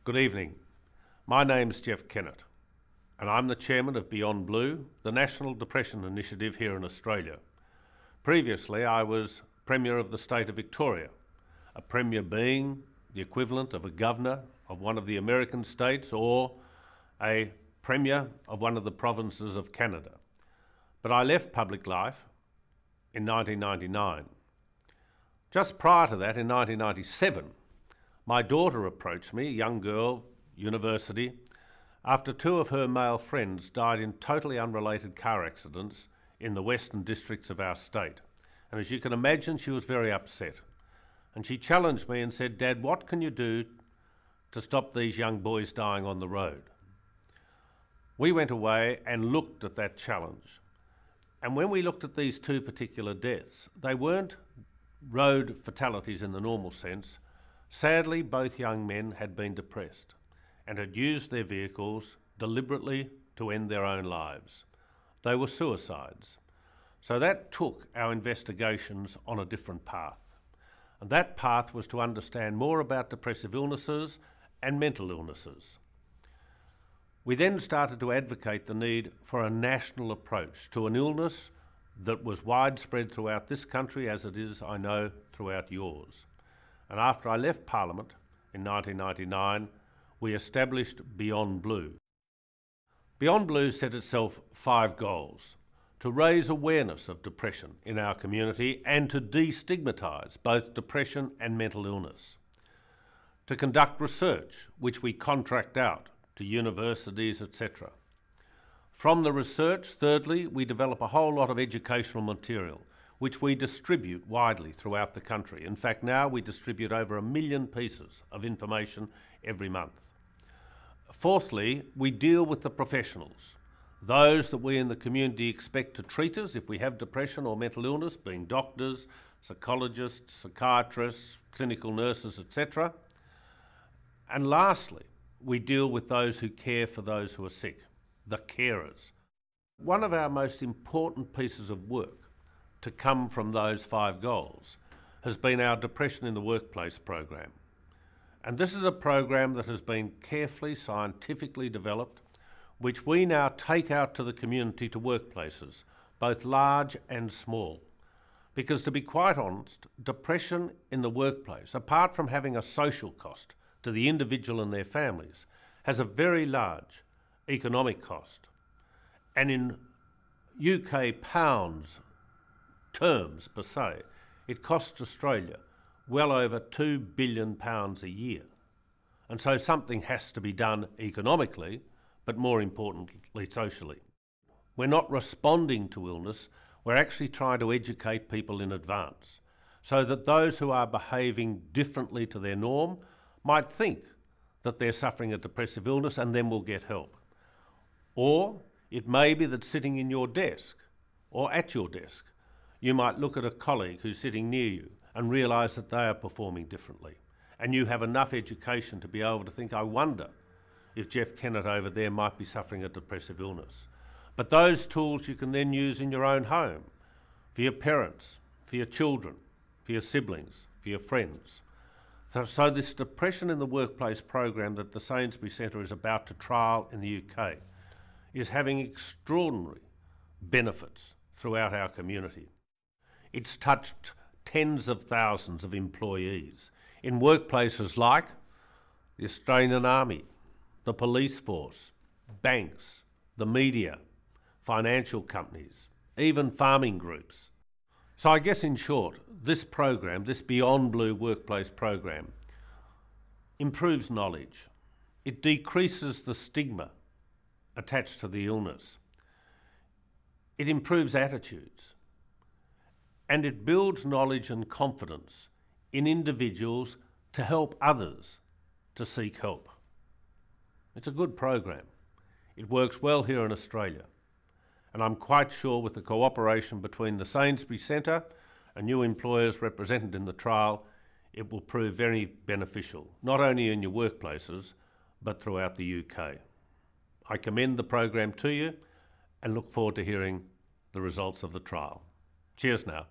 Good evening. My name's Jeff Kennett, and I'm the chairman of Beyond Blue, the National Depression Initiative here in Australia. Previously, I was Premier of the state of Victoria, a Premier being the equivalent of a governor of one of the American states or a Premier of one of the provinces of Canada. But I left public life in 1999. Just prior to that, in 1997, my daughter approached me, a young girl, university, after two of her male friends died in totally unrelated car accidents in the western districts of our state. And as you can imagine, she was very upset. And she challenged me and said, "Dad, what can you do to stop these young boys dying on the road?" We went away and looked at that challenge. And when we looked at these two particular deaths, they weren't road fatalities in the normal sense. Sadly, both young men had been depressed and had used their vehicles deliberately to end their own lives. They were suicides. So that took our investigations on a different path. And that path was to understand more about depressive illnesses and mental illnesses. We then started to advocate the need for a national approach to an illness that was widespread throughout this country, as it is, I know, throughout yours. And after I left Parliament in 1999, we established Beyond Blue. Beyond Blue set itself 5 goals: to raise awareness of depression in our community and to destigmatise both depression and mental illness, to conduct research, which we contract out to universities, etc. From the research, thirdly, we develop a whole lot of educational material, which we distribute widely throughout the country. In fact, now we distribute over 1 million pieces of information every month. Fourthly, we deal with the professionals, those that we in the community expect to treat us if we have depression or mental illness, being doctors, psychologists, psychiatrists, clinical nurses, etc. And lastly, we deal with those who care for those who are sick, the carers. One of our most important pieces of work to come from those 5 goals has been our Depression in the Workplace program. And this is a program that has been carefully, scientifically developed, which we now take out to the community, to workplaces, both large and small. Because to be quite honest, depression in the workplace, apart from having a social cost to the individual and their families, has a very large economic cost. And in UK pounds terms per se, it costs Australia well over £2 billion a year. And so something has to be done economically, but more importantly socially. We're not responding to illness, we're actually trying to educate people in advance, so that those who are behaving differently to their norm might think that they're suffering a depressive illness and then will get help. Or it may be that sitting in your desk or at your desk, you might look at a colleague who's sitting near you and realise that they are performing differently. And you have enough education to be able to think, I wonder if Jeff Kennett over there might be suffering a depressive illness. But those tools you can then use in your own home, for your parents, for your children, for your siblings, for your friends. So this Depression in the Workplace program that the Sainsbury Centre is about to trial in the UK is having extraordinary benefits throughout our community. It's touched tens of thousands of employees in workplaces like the Australian Army, the police force, banks, the media, financial companies, even farming groups. So I guess in short, this program, this Beyond Blue workplace program, improves knowledge. It decreases the stigma attached to the illness. It improves attitudes. And it builds knowledge and confidence in individuals to help others to seek help. It's a good program. It works well here in Australia. And I'm quite sure with the cooperation between the Sainsbury Centre and new employers represented in the trial, it will prove very beneficial, not only in your workplaces, but throughout the UK. I commend the program to you and look forward to hearing the results of the trial. Cheers now.